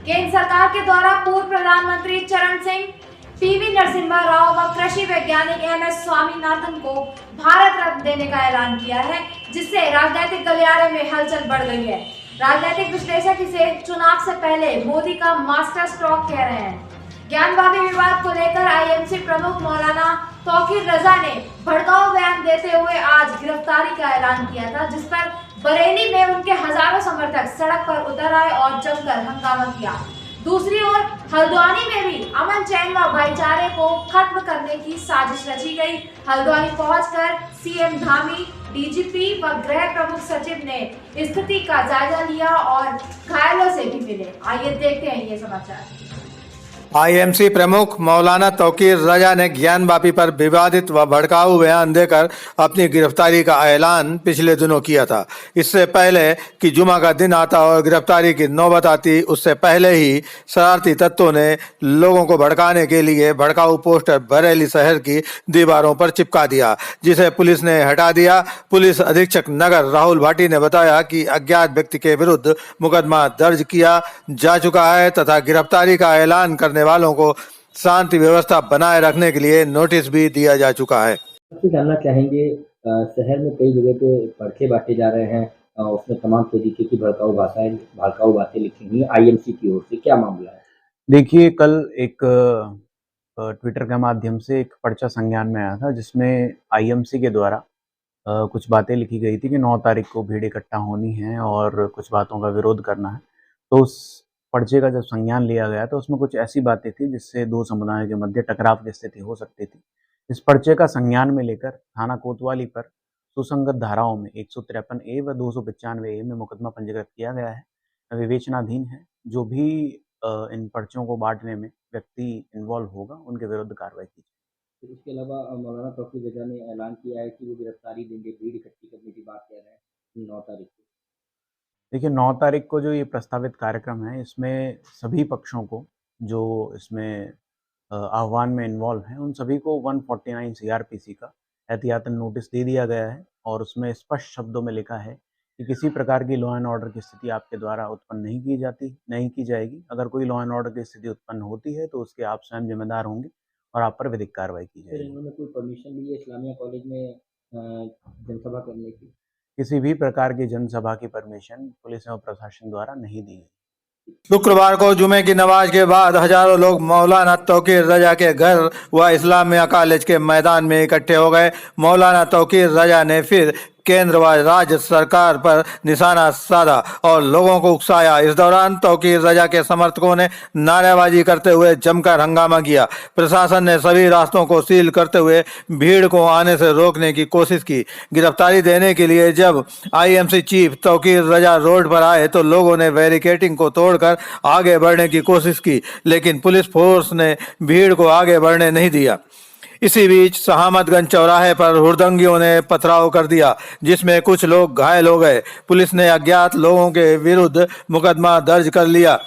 केंद्र सरकार के द्वारा पूर्व प्रधानमंत्री चरण सिंह, पीवी नरसिम्हा राव व कृषि वैज्ञानिक MS स्वामीनाथन को भारत रत्न देने का ऐलान किया है, जिससे राजनीतिक गलियारे में हलचल बढ़ गई है। राजनीतिक विश्लेषक इसे चुनाव से पहले मोदी का मास्टर स्ट्रोक कह रहे हैं। ज्ञानवापी विवाद को लेकर IMC प्रमुख मौलाना तौकीर रजा ने भड़काऊ बयान देते हुए आज गिरफ्तारी का ऐलान किया था, जिस पर बरेली में उनके हजारों समर्थक सड़क पर उतर आए और जमकर हंगामा किया। दूसरी ओर हल्द्वानी में भी अमन चैन व भाईचारे को खत्म करने की साजिश रची गई। हल्द्वानी पहुंचकर CM धामी, DGP व गृह प्रमुख सचिव ने स्थिति का जायजा लिया और घायलों से भी मिले। आइए देखते हैं ये समाचार। IMC प्रमुख मौलाना तौकीर रजा ने ज्ञानवापी पर विवादित व भड़काऊ बयान देकर अपनी गिरफ्तारी का ऐलान पिछले दिनों किया था। इससे पहले कि जुमा का दिन आता और गिरफ्तारी की नौबत आती, उससे पहले ही शरारती तत्वों ने लोगों को भड़काने के लिए भड़काऊ पोस्टर बरेली शहर की दीवारों पर चिपका दिया, जिसे पुलिस ने हटा दिया। पुलिस अधीक्षक नगर राहुल भाटी ने बताया कि अज्ञात व्यक्ति के विरुद्ध मुकदमा दर्ज किया जा चुका है तथा गिरफ्तारी का ऐलान करने वालों को शांति व्यवस्था बनाए रखने के लिए नोटिस भी दिया जा चुका है। आपसे जानना चाहेंगे, शहर में कई जगह पे पर्चे बांटे जा रहे हैं, उसमें तमाम तरीके की भड़काऊ बातें लिखी हुई IMC की ओर से, क्या मामला है? देखिए, कल एक ट्विटर के माध्यम से एक पर्चा संज्ञान में आया था, जिसमें IMC के द्वारा कुछ बातें लिखी गई थी कि 9 तारीख को भीड़ इकट्ठा होनी है और कुछ बातों का विरोध करना है। तो उस पर्चे का जब संज्ञान लिया गया तो उसमें कुछ ऐसी बातें थी जिससे दो समुदायों के मध्य टकराव की स्थिति हो सकती थी। इस पर्चे का संज्ञान में लेकर थाना कोतवाली पर सुसंगत धाराओं में 153A व 295A में मुकदमा पंजीकृत किया गया है, विवेचनाधीन है। जो भी इन पर्चों को बांटने में व्यक्ति इन्वॉल्व होगा, उनके विरुद्ध कार्रवाई की जाएगी। इसके अलावा मौलाना तौकीर रजा ने ऐलान किया है कि वो गिरफ्तारी देंगे, भीड़ इकट्ठी करने की बात कह रहे हैं 9 तारीख को। देखिए, 9 तारीख को जो ये प्रस्तावित कार्यक्रम है, इसमें सभी पक्षों को जो इसमें आह्वान में इन्वॉल्व हैं, उन सभी को 149 CRPC का एहतियातन नोटिस दे दिया गया है और उसमें स्पष्ट शब्दों में लिखा है कि किसी प्रकार की लॉ एंड ऑर्डर की स्थिति आपके द्वारा उत्पन्न नहीं की जाएगी। अगर कोई लॉ एंड ऑर्डर की स्थिति उत्पन्न होती है तो उसके आप स्वयं जिम्मेदार होंगे और आप पर विधिक कार्रवाई की जाएगी। इन्होंने कोई परमिशन ली है इस्लामिया कॉलेज में जनसभा करने की? किसी भी प्रकार की जनसभा की परमिशन पुलिस एवं प्रशासन द्वारा नहीं दी है। शुक्रवार को जुमे की नमाज के बाद हजारों लोग मौलाना तौकीर रजा के घर व इस्लामिया कॉलेज के मैदान में इकट्ठे हो गए। मौलाना तौकीर रजा ने फिर केंद्र व राज्य सरकार पर निशाना साधा और लोगों को उकसाया। इस दौरान तौकीर रजा के समर्थकों ने नारेबाजी करते हुए जमकर हंगामा किया। प्रशासन ने सभी रास्तों को सील करते हुए भीड़ को आने से रोकने की कोशिश की। गिरफ्तारी देने के लिए जब IMC चीफ तौकीर रजा रोड पर आए तो लोगों ने बैरिकेडिंग को तोड़कर आगे बढ़ने की कोशिश की, लेकिन पुलिस फोर्स ने भीड़ को आगे बढ़ने नहीं दिया। इसी बीच शहामतगंज चौराहे पर हुड़दंगियों ने पथराव कर दिया, जिसमें कुछ लोग घायल हो गए। पुलिस ने अज्ञात लोगों के विरुद्ध मुकदमा दर्ज कर लिया।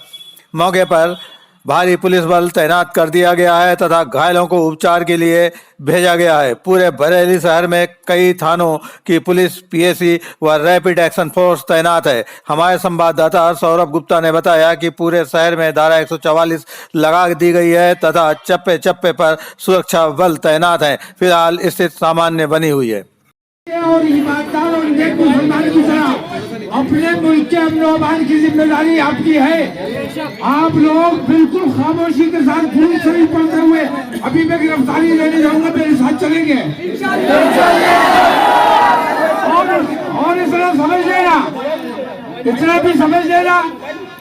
मौके पर भारी पुलिस बल तैनात कर दिया गया है तथा घायलों को उपचार के लिए भेजा गया है। पूरे बरेली शहर में कई थानों की पुलिस, PSC व रैपिड एक्शन फोर्स तैनात है। हमारे संवाददाता सौरभ गुप्ता ने बताया कि पूरे शहर में धारा 144 लगा दी गई है तथा चप्पे चप्पे पर सुरक्षा बल तैनात है। फिलहाल स्थिति सामान्य बनी हुई है। और ईमानदार और नेक मुसलमान की तरह अपने मुल्क के अमन व अमान की जिम्मेदारी आपकी है। आप लोग बिल्कुल खामोशी के साथ फूल शरीफ पढ़ते हुए अभी मैं गिरफ्तारी लेने जाऊंगा, मेरे साथ चलेंगे। और इतना भी समझ लेना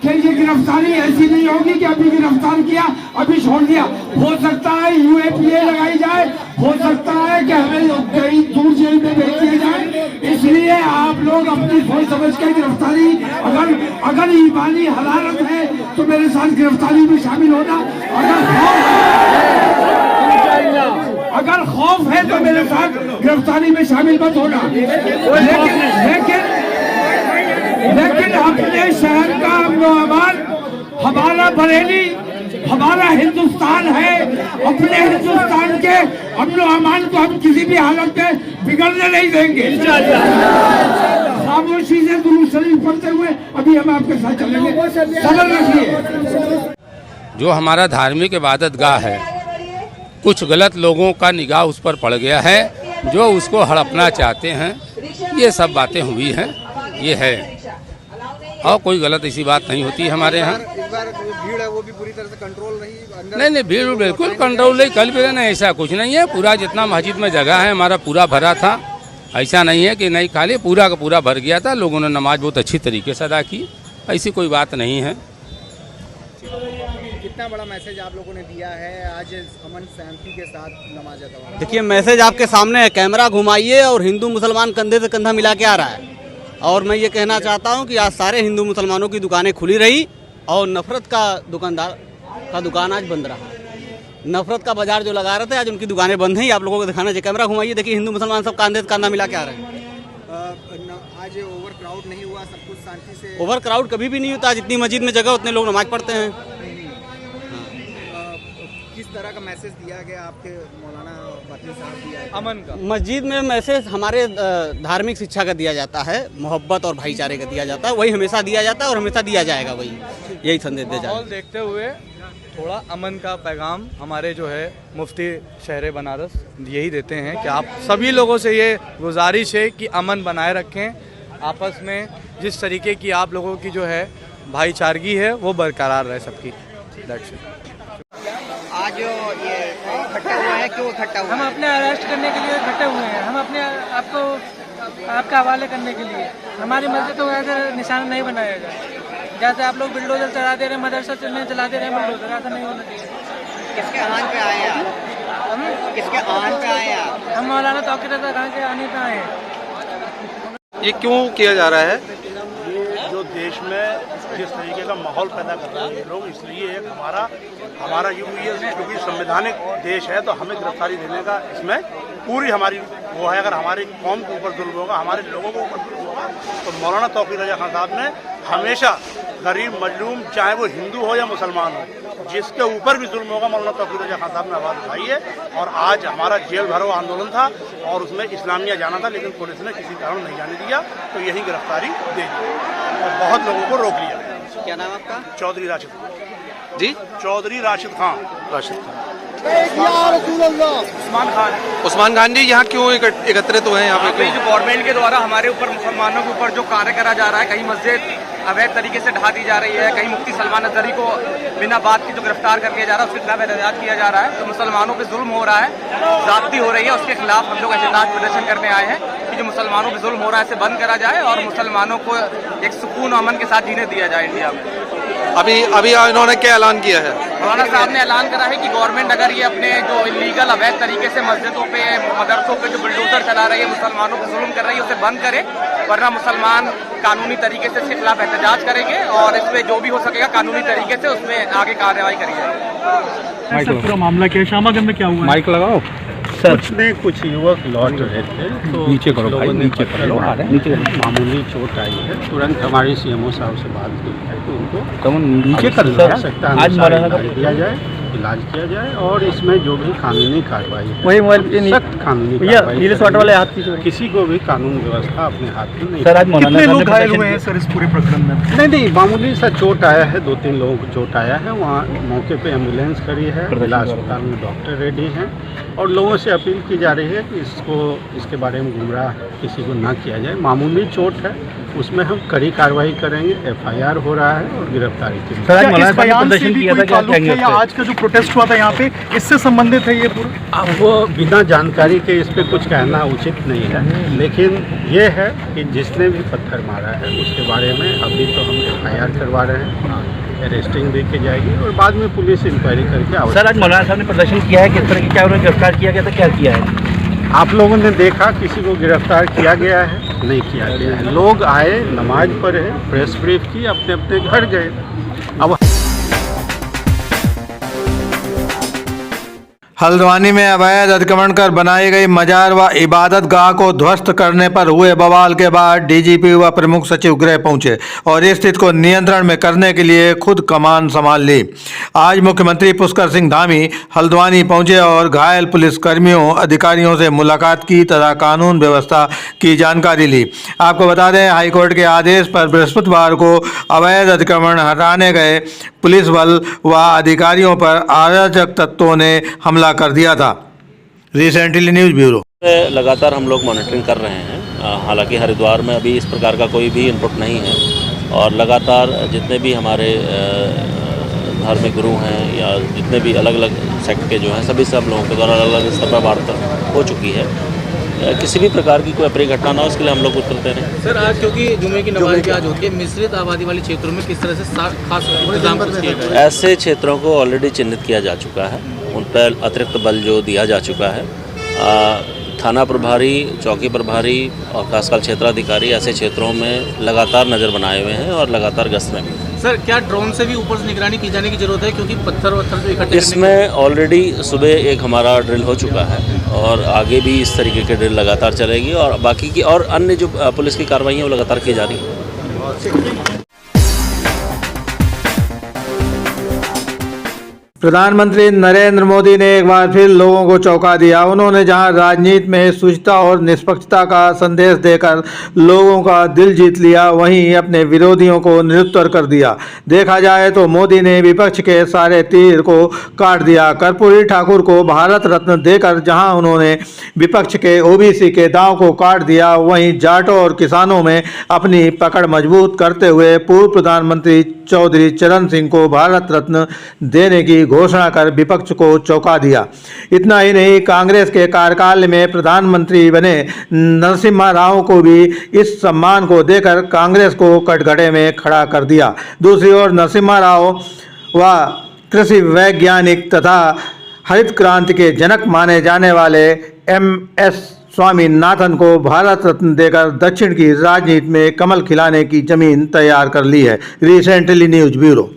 कि ये गिरफ्तारी ऐसी नहीं होगी कि अभी गिरफ्तार किया अभी छोड़ दिया। हो सकता है UAPA लगाई जाए, हो सकता है कि हमें कहीं दूर जेल में भेज दिया जाए। इसलिए आप लोग अपनी सोच समझ के गिरफ्तारी, अगर ईमानी हलारत है तो मेरे साथ गिरफ्तारी में शामिल होना। अगर खौफ है तो मेरे साथ गिरफ्तारी में शामिल मत होना। लेकिन अपने शहर का अमन व अमान, हमारा बरेली, हमारा हिंदुस्तान है। अपने हिंदुस्तान के अमन व अमान को हम किसी भी हालत में बिगड़ने नहीं देंगे। खामोशी से दुरूद शरीफ पढ़ते हुए अभी हम आपके साथ चलेंगे। सबर रखिए। जो हमारा धार्मिक इबादत गाह है, कुछ गलत लोगों का निगाह उस पर पड़ गया है, जो उसको हड़पना चाहते हैं। ये सब बातें हुई हैं, ये है, और कोई गलत ऐसी बात नहीं होती हमारे यहाँ। इस बार भीड़ है वो भी पूरी तरह से कंट्रोल रही अंदर? नहीं, भीड़ बिल्कुल कंट्रोल नहीं, कल भी नहीं, ऐसा कुछ नहीं है। पूरा जितना मस्जिद में जगह है हमारा पूरा भरा था, ऐसा नहीं है कि नहीं, खाली पूरा का पूरा भर गया था। लोगों ने नमाज बहुत अच्छी तरीके से अदा की, ऐसी कोई बात नहीं है। कितना बड़ा मैसेज आप लोगों ने दिया है आज अमन शांति के साथ नमाज अदा? देखिए, मैसेज आपके सामने है, कैमरा घुमाइए और हिंदू मुसलमान कंधे से कंधा मिला के आ रहा है। और मैं ये कहना चाहता हूँ कि आज सारे हिंदू मुसलमानों की दुकानें खुली रही और नफरत का दुकानदार का दुकान आज बंद रहा। नफरत का बाजार जो लगा रहे थे आज उनकी दुकानें बंद हैं। आप लोगों को दिखाना चाहिए, कैमरा घुमाइए, देखिए हिंदू मुसलमान सब कंधे से कंधा मिला के आ रहे हैं। आज ओवर क्राउड नहीं हुआ, सब कुछ शांति से? ओवर क्राउड कभी भी नहीं होता, जितनी मस्जिद में जगह उतने लोग नमाज पढ़ते हैं। किस तरह का मैसेज दिया गया आपके मौलाना बातिल साहब दिया है? अमन का मस्जिद में मैसेज हमारे धार्मिक शिक्षा का दिया जाता है, मोहब्बत और भाईचारे का दिया जाता है, वही हमेशा दिया जाता है और हमेशा दिया जाएगा, वही यही संदेश दिया जाएगा। देखते हुए थोड़ा अमन का पैगाम हमारे जो है मुफ्ती शहर बनारस यही देते हैं कि आप सभी लोगों से ये गुजारिश है कि अमन बनाए रखें, आपस में जिस तरीके की आप लोगों की जो है भाईचारगी है वो बरकरार रहे सबकी। आज ये इकट्ठा हुआ है, क्यों इकट्ठा हुआ? हम अपने अरेस्ट करने के लिए इकट्ठे हुए हैं, हम अपने आपको आपका हवाले करने के लिए। हमारी मस्जिद को ऐसे निशान नहीं बनाया जाए, जैसे आप लोग बुलडोजर चला दे रहे हैं, मदरसा में चला दे रहे हैं बुलडोजर, ऐसा नहीं होना चाहिए। किसके आन पे आए आप? हम किसके आन पे आए आप? हम मौलाना तौकीर रज़ा खान के आने पे आए हैं। ये क्यों किया जा रहा है? ये जो देश में जिस तरीके का माहौल पैदा कर रहे हैं ये लोग, इसलिए एक हमारा ये क्योंकि संवैधानिक देश है तो हमें गिरफ्तारी देने का इसमें पूरी हमारी वो है। अगर हमारी कौम के ऊपर जुल्म होगा, हमारे लोगों के ऊपर जुल्म होगा, तो मौलाना तौकीर रज़ा खान साहब ने हमेशा गरीब मजलूम, चाहे वो हिंदू हो या मुसलमान हो, जिसके ऊपर भी जुल्म होगा, मौलाना तौकीर रज़ा खान साहब ने आवाज़ उठाई है। और आज हमारा जेल भरो आंदोलन था और उसमें इस्लामिया जाना था, लेकिन पुलिस ने किसी कारण नहीं जाने दिया, तो यही गिरफ्तारी दे दी और बहुत लोगों को रोक लिया। क्या नाम आपका? चौधरी राशिद जी, चौधरी राशिद खान। उस्मान खान जी यहाँ क्यों एकत्रित हुए हैं? यहाँ पे जो गवर्नमेंट के द्वारा हमारे ऊपर मुसलमानों के ऊपर जो कार्य करा जा रहा है, कहीं मस्जिद अवैध तरीके से ढहा दी जा रही है, कहीं मुफ्ती सलमान अजहरी को बिना बात के जो गिरफ्तार कर लिया जा रहा है, उसके खिलाफ एहतजाज किया जा रहा है, तो मुसलमानों पे जुल्म हो रहा है, ज्यादती हो रही है, उसके खिलाफ हम लोग एहतजाज प्रदर्शन करने आए हैं कि जो मुसलमानों पे जुल्म हो रहा है इसे बंद करा जाए और मुसलमानों को एक सुकून और अमन के साथ जीने दिया जाए इंडिया में। अभी इन्होंने क्या ऐलान किया है? मौलाना साहब ने ऐलान करा है कि गवर्नमेंट अगर ये अपने जो इलीगल अवैध तरीके से मस्जिदों पे, मदरसों पे जो बुलडोजर चला रही है, मुसलमानों पे जुल्म कर रही है, उसे बंद करे, वरना मुसलमान कानूनी तरीके से इसके खिलाफ एहतजाज करेंगे और इसमें जो भी हो सकेगा कानूनी तरीके से उसमें आगे कार्रवाई करी जाएगी। पूरा मामला क्या है? श्यामागंज में क्या हुआ? माइक लगाओ सर। कुछ नहीं, कुछ युवक लौट रहे थे तो नीचे करो भाई, नीचे करो, मामूली चोट आई है। तुरंत हमारे सीएमओ साहब से बात की है तो उनको नीचे कर सकता है, दिया जाए, इलाज किया जाए और इसमें जो भी कानूनी कार्रवाई है वही सख्त कानूनी कार्रवाई, किसी को भी कानून व्यवस्था अपने हाथ में नहीं। सर आज कितने लोग घायल हुए हैं सर इस पूरे प्रकरण में? नहीं, मामूली सा चोट आया है, 2-3 लोगों को चोट आया है। वहाँ मौके पे एम्बुलेंस खड़ी है, जिला अस्पताल में डॉक्टर रेडी हैं और लोगों से अपील की जा रही है कि इसके बारे में गुमराह किसी को ना किया जाए। मामूली चोट है, उसमें हम कड़ी कार्रवाई करेंगे, FIR हो रहा है और गिरफ्तारी की। आज का जो प्रोटेस्ट हुआ था यहाँ पे, इससे संबंधित है ये पूरा? अब वो बिना जानकारी के इस पर कुछ कहना उचित नहीं है, लेकिन ये है कि जिसने भी पत्थर मारा है उसके बारे में अभी तो हम FIR करवा रहे हैं, अरेस्टिंग दे के जाएगी और बाद में पुलिस इंक्वायरी करके। सर आज मौलाना साहब ने प्रदर्शन किया है, किस तरह की, क्या उन्हें गिरफ्तार किया गया था, क्या किया है? आप लोगों ने देखा किसी को गिरफ्तार किया गया है? नहीं किया गया है। लोग आए, नमाज पढ़े, प्रेस ब्रीफ की, अपने अपने घर गए। अब हल्द्वानी में अवैध अतिक्रमण कर बनाई गई मजार व इबादत गाह को ध्वस्त करने पर हुए बवाल के बाद डीजीपी व प्रमुख सचिव गृह पहुंचे और इस स्थिति को नियंत्रण में करने के लिए खुद कमान संभाल ली। आज मुख्यमंत्री पुष्कर सिंह धामी हल्द्वानी पहुंचे और घायल पुलिसकर्मियों अधिकारियों से मुलाकात की तथा कानून व्यवस्था की जानकारी ली। आपको बता दें, हाईकोर्ट के आदेश पर बृहस्पतिवार को अवैध अतिक्रमण हटाने गए पुलिस बल व अधिकारियों पर अराजक तत्वों ने हमला कर दिया था। Recently news bureau. लगातार हम लोग मॉनिटरिंग कर रहे हैं। हालांकि हरिद्वार में अभी इस प्रकार का कोई भी इनपुट नहीं है और लगातार जितने भी हमारे धार्मिक गुरु हैं या जितने भी अलग अलग सेक्ट के जो हैं सभी सब लोगों के द्वारा अलग अलग स्तर पर वार्ता हो चुकी है। किसी भी प्रकार की कोई अप्रिय घटना ना हो, इसके लिए हम लोग उत्तर दे रहे हैं। सर, आज क्योंकि जुमे की नमाज भी आज होती है, मिश्रित आबादी वाले क्षेत्रों में किस तरह से खास इंतजाम किए गए? ऐसे क्षेत्रों को ऑलरेडी चिन्हित किया जा चुका है, उन पर अतिरिक्त बल जो दिया जा चुका है। थाना प्रभारी, चौकी प्रभारी और खासकर क्षेत्राधिकारी ऐसे क्षेत्रों में लगातार नज़र बनाए हुए हैं और लगातार गश्त में भी। सर, क्या ड्रोन से भी ऊपर से निगरानी की जाने की जरूरत है, क्योंकि पत्थर जो इकट्ठे इसमें ऑलरेडी सुबह एक हमारा ड्रिल हो चुका है और आगे भी इस तरीके के ड्रिल लगातार चलेगी और बाकी की और अन्य जो पुलिस की कार्रवाई है वो लगातार की जा रही है। प्रधानमंत्री नरेंद्र मोदी ने एक बार फिर लोगों को चौंका दिया। उन्होंने जहां राजनीति में शुचिता और निष्पक्षता का संदेश देकर लोगों का दिल जीत लिया, वहीं अपने विरोधियों को निरुत्तर कर दिया। देखा जाए तो मोदी ने विपक्ष के सारे तीर को काट दिया। कर्पूरी ठाकुर को भारत रत्न देकर जहां उन्होंने विपक्ष के ओबीसी के दांव को काट दिया, वहीं जाटों और किसानों में अपनी पकड़ मजबूत करते हुए पूर्व प्रधानमंत्री चौधरी चरण सिंह को भारत रत्न देने की घोषणा कर विपक्ष को चौंका दिया। इतना ही नहीं, कांग्रेस के कार्यकाल में प्रधानमंत्री बने नरसिम्हा राव को भी इस सम्मान को देकर कांग्रेस को कटघरे में खड़ा कर दिया। दूसरी ओर नरसिम्हा राव व कृषि वैज्ञानिक तथा हरित क्रांति के जनक माने जाने वाले MS स्वामीनाथन को भारत रत्न देकर दक्षिण की राजनीति में कमल खिलाने की जमीन तैयार कर ली है। Recently news bureau.